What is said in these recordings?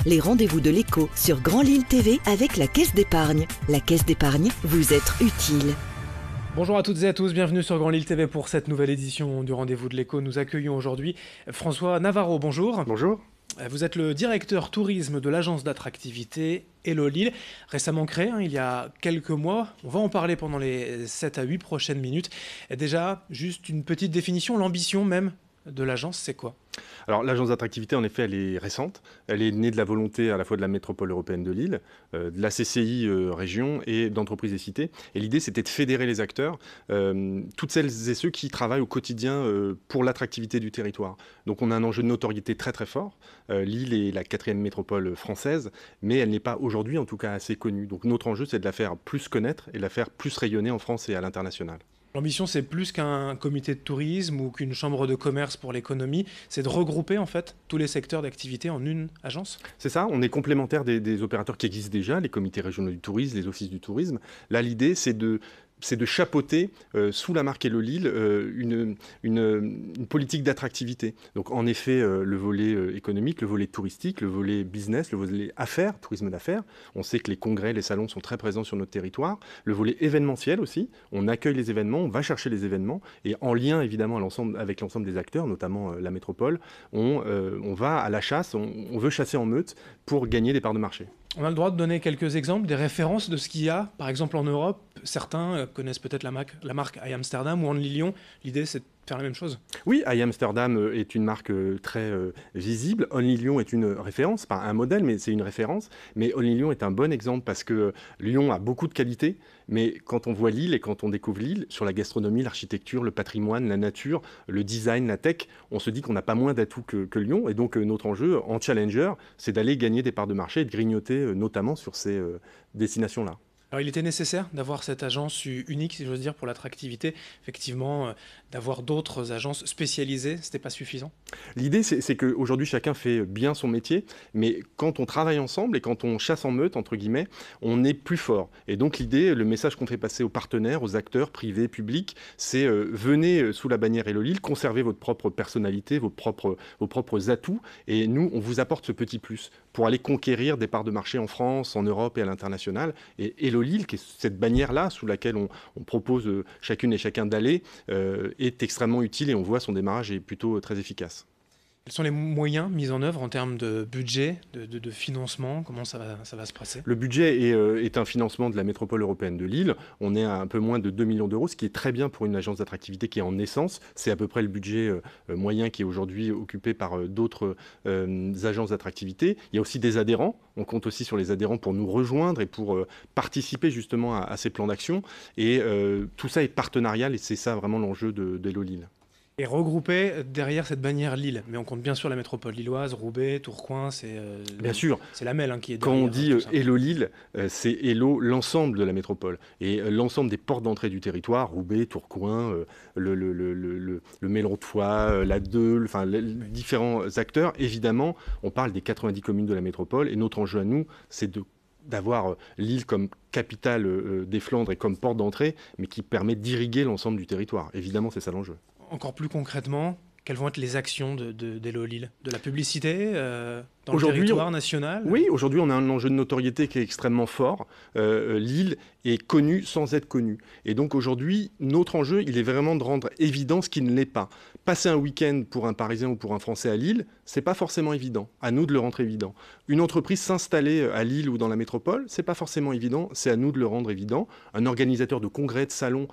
les rendez-vous de l'écho sur Grand Lille TV avec la Caisse d'épargne. La Caisse d'épargne, vous être utile. Bonjour à toutes et à tous, bienvenue sur Grand Lille TV pour cette nouvelle édition du Rendez-vous de l'écho. Nous accueillons aujourd'hui François Navarro, bonjour. Bonjour. Vous êtes le directeur tourisme de l'agence d'attractivité Hello Lille, récemment créée il y a quelques mois. On va en parler pendant les 7 à 8 prochaines minutes. Et déjà, juste une petite définition, l'ambition même de l'agence, c'est quoi ? Alors l'agence d'attractivité, en effet, elle est récente. Elle est née de la volonté à la fois de la métropole européenne de Lille, de la CCI région et d'entreprises et cités. Et l'idée, c'était de fédérer les acteurs, toutes celles et ceux qui travaillent au quotidien pour l'attractivité du territoire. Donc on a un enjeu de notoriété très très fort. Lille est la 4e métropole française, mais elle n'est pas aujourd'hui en tout cas assez connue. Donc notre enjeu, c'est de la faire plus connaître et de la faire plus rayonner en France et à l'international. L'ambition, c'est plus qu'un comité de tourisme ou qu'une chambre de commerce pour l'économie, c'est de regrouper en fait tous les secteurs d'activité en une agence. C'est ça, on est complémentaire des opérateurs qui existent déjà, les comités régionaux du tourisme, les offices du tourisme. Là, l'idée, c'est de chapeauter sous la marque Hello Lille une politique d'attractivité. Donc en effet, le volet économique, le volet touristique, le volet business, le volet affaires, tourisme d'affaires. On sait que les congrès, les salons sont très présents sur notre territoire. Le volet événementiel aussi, on accueille les événements, on va chercher les événements et en lien évidemment avec l'ensemble des acteurs, notamment la métropole, on va à la chasse, on veut chasser en meute pour gagner des parts de marché. On a le droit de donner quelques exemples, des références de ce qu'il y a, par exemple en Europe. Certains connaissent peut-être la marque I Amsterdam ou Only Lyon. L'idée, c'est de faire la même chose. Oui, I Amsterdam est une marque très visible. Only Lyon est une référence, pas un modèle, mais c'est une référence. Mais Only Lyon est un bon exemple parce que Lyon a beaucoup de qualités. Mais quand on voit Lille et quand on découvre Lille, sur la gastronomie, l'architecture, le patrimoine, la nature, le design, la tech, on se dit qu'on n'a pas moins d'atouts que Lyon. Et donc notre enjeu en challenger, c'est d'aller gagner des parts de marché et de grignoter notamment sur ces destinations-là. Alors il était nécessaire d'avoir cette agence unique, si j'ose dire, pour l'attractivité. Effectivement, d'avoir d'autres agences spécialisées, ce n'était pas suffisant. L'idée, c'est qu'aujourd'hui, chacun fait bien son métier, mais quand on travaille ensemble et quand on chasse en meute, entre guillemets, on est plus fort. Et donc l'idée, le message qu'on fait passer aux partenaires, aux acteurs privés, publics, c'est venez sous la bannière Hello Lille, conservez votre propre personnalité, vos propres atouts, et nous, on vous apporte ce petit plus pour aller conquérir des parts de marché en France, en Europe et à l'international. Et Hello Lille, qui est cette bannière-là sous laquelle on propose chacune et chacun d'aller, est extrêmement utile et on voit son démarrage est plutôt très efficace. Quels sont les moyens mis en œuvre en termes de budget, de financement ? Comment ça va se passer ? Le budget est un financement de la métropole européenne de Lille. On est à un peu moins de 2 millions d'euros, ce qui est très bien pour une agence d'attractivité qui est en naissance. C'est à peu près le budget moyen qui est aujourd'hui occupé par d'autres agences d'attractivité. Il y a aussi des adhérents. On compte aussi sur les adhérents pour nous rejoindre et pour participer justement à ces plans d'action. Et tout ça est partenarial et c'est ça vraiment l'enjeu d'Hello Lille. Et regroupé derrière cette bannière Lille. Mais on compte bien sûr la métropole lilloise, Roubaix, Tourcoing, bien sûr. C'est la MEL qui est derrière. Quand on dit Hello Lille, c'est Hello l'ensemble de la métropole. Et l'ensemble des portes d'entrée du territoire, Roubaix, Tourcoing, le Mélon de Foix, la Deule, enfin les différents acteurs. Évidemment, on parle des 90 communes de la métropole. Et notre enjeu à nous, c'est d'avoir Lille comme capitale des Flandres et comme porte d'entrée, mais qui permet d'irriguer l'ensemble du territoire. Évidemment, c'est ça l'enjeu. Encore plus concrètement, quelles vont être les actions d'Hello Lille ? De la publicité dans le territoire national ? Oui, aujourd'hui, on a un enjeu de notoriété qui est extrêmement fort. Lille est connue sans être connue. Et donc aujourd'hui, notre enjeu, il est vraiment de rendre évident ce qui ne l'est pas. Passer un week-end pour un Parisien ou pour un Français à Lille, c'est pas forcément évident. À nous de le rendre évident. Une entreprise s'installer à Lille ou dans la métropole, c'est pas forcément évident. C'est à nous de le rendre évident. Un organisateur de congrès, de salons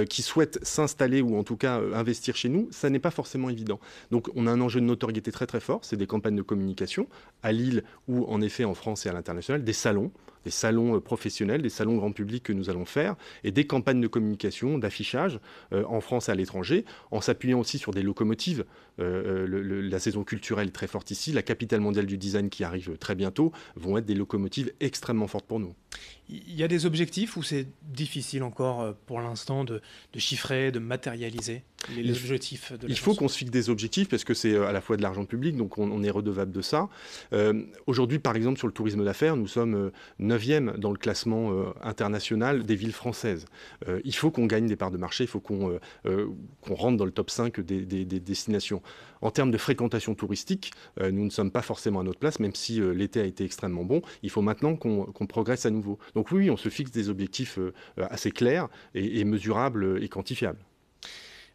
qui souhaite s'installer ou en tout cas investir chez nous, ça n'est pas forcément évident. Donc on a un enjeu de notoriété très très fort. C'est des campagnes de communication à Lille ou en effet en France et à l'international, des salons professionnels, des salons grand public que nous allons faire, et des campagnes de communication, d'affichage en France et à l'étranger, en s'appuyant aussi sur des locomotives. La saison culturelle est très forte ici, la capitale mondiale du design qui arrive très bientôt vont être des locomotives extrêmement fortes pour nous. Il y a des objectifs où c'est difficile encore pour l'instant de chiffrer, de matérialiser les objectifs de l'agence ? Il faut qu'on se fixe des objectifs parce que c'est à la fois de l'argent public, donc on est redevable de ça. Aujourd'hui, par exemple, sur le tourisme d'affaires, nous sommes 9 9e dans le classement international des villes françaises. Il faut qu'on gagne des parts de marché, il faut qu'on rentre dans le top 5 des destinations. En termes de fréquentation touristique, nous ne sommes pas forcément à notre place, même si l'été a été extrêmement bon. Il faut maintenant qu'on progresse à nouveau. Donc oui, on se fixe des objectifs assez clairs et mesurables et quantifiables.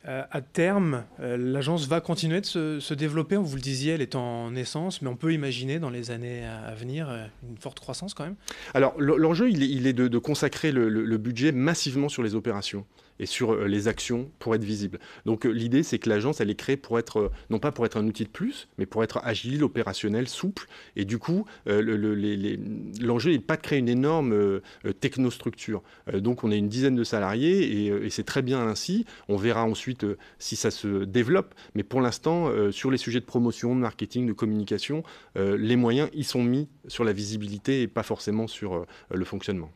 À terme, l'agence va continuer de se développer. Vous le disiez, elle est en naissance, mais on peut imaginer dans les années à venir une forte croissance quand même. Alors l'enjeu, il est de consacrer le budget massivement sur les opérations et sur les actions pour être visible. Donc l'idée, c'est que l'agence, elle est créée pour être, non pas pour être un outil de plus, mais pour être agile, opérationnel, souple. Et du coup, l'enjeu n'est pas de créer une énorme technostructure. Donc on a une dizaine de salariés et c'est très bien ainsi. On verra ensuite si ça se développe. Mais pour l'instant, sur les sujets de promotion, de marketing, de communication, les moyens y sont mis sur la visibilité et pas forcément sur le fonctionnement.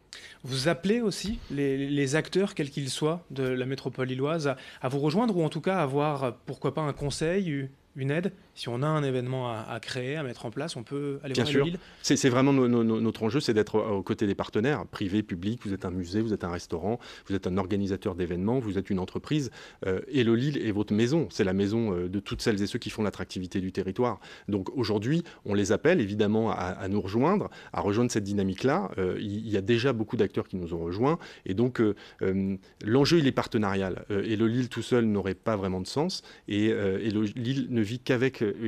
Vous appelez aussi les acteurs, quels qu'ils soient, de la métropole lilloise à vous rejoindre ou en tout cas à avoir, pourquoi pas, un conseil, une aide. Si on a un événement à créer, à mettre en place, on peut aller voir Elolil. C'est vraiment notre enjeu, c'est d'être aux côtés des partenaires, privés, publics. Vous êtes un musée, vous êtes un restaurant, vous êtes un organisateur d'événements, vous êtes une entreprise. Elolil est votre maison, c'est la maison de toutes celles et ceux qui font l'attractivité du territoire. Donc aujourd'hui, on les appelle évidemment à nous rejoindre, à rejoindre cette dynamique-là. Il y a déjà beaucoup d'acteurs qui nous ont rejoints et donc l'enjeu, il est partenarial. Elolil tout seul n'aurait pas vraiment de sens et Elolil ne vit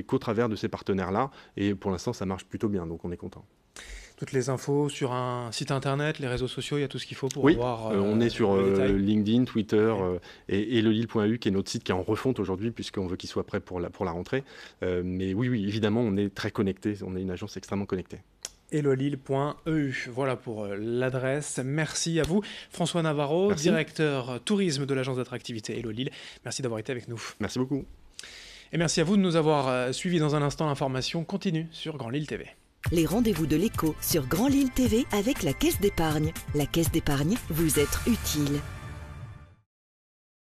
qu'au travers de ces partenaires-là. Et pour l'instant, ça marche plutôt bien, donc on est content. Toutes les infos sur un site internet, les réseaux sociaux, il y a tout ce qu'il faut pour avoir... on est sur LinkedIn, Twitter et elolil.eu, qui est notre site qui est en refonte aujourd'hui, puisqu'on veut qu'il soit prêt pour la rentrée. Mais oui, évidemment, on est très connecté. On est une agence extrêmement connectée. elolil.eu. Voilà pour l'adresse. Merci à vous. François Navarro, directeur tourisme de l'agence d'attractivité Elolil. Merci d'avoir été avec nous. Merci beaucoup. Et merci à vous de nous avoir suivis. Dans un instant, l'information continue sur Grand Lille TV. Les rendez-vous de l'écho sur Grand Lille TV avec la Caisse d'épargne. La Caisse d'épargne, vous êtes utile.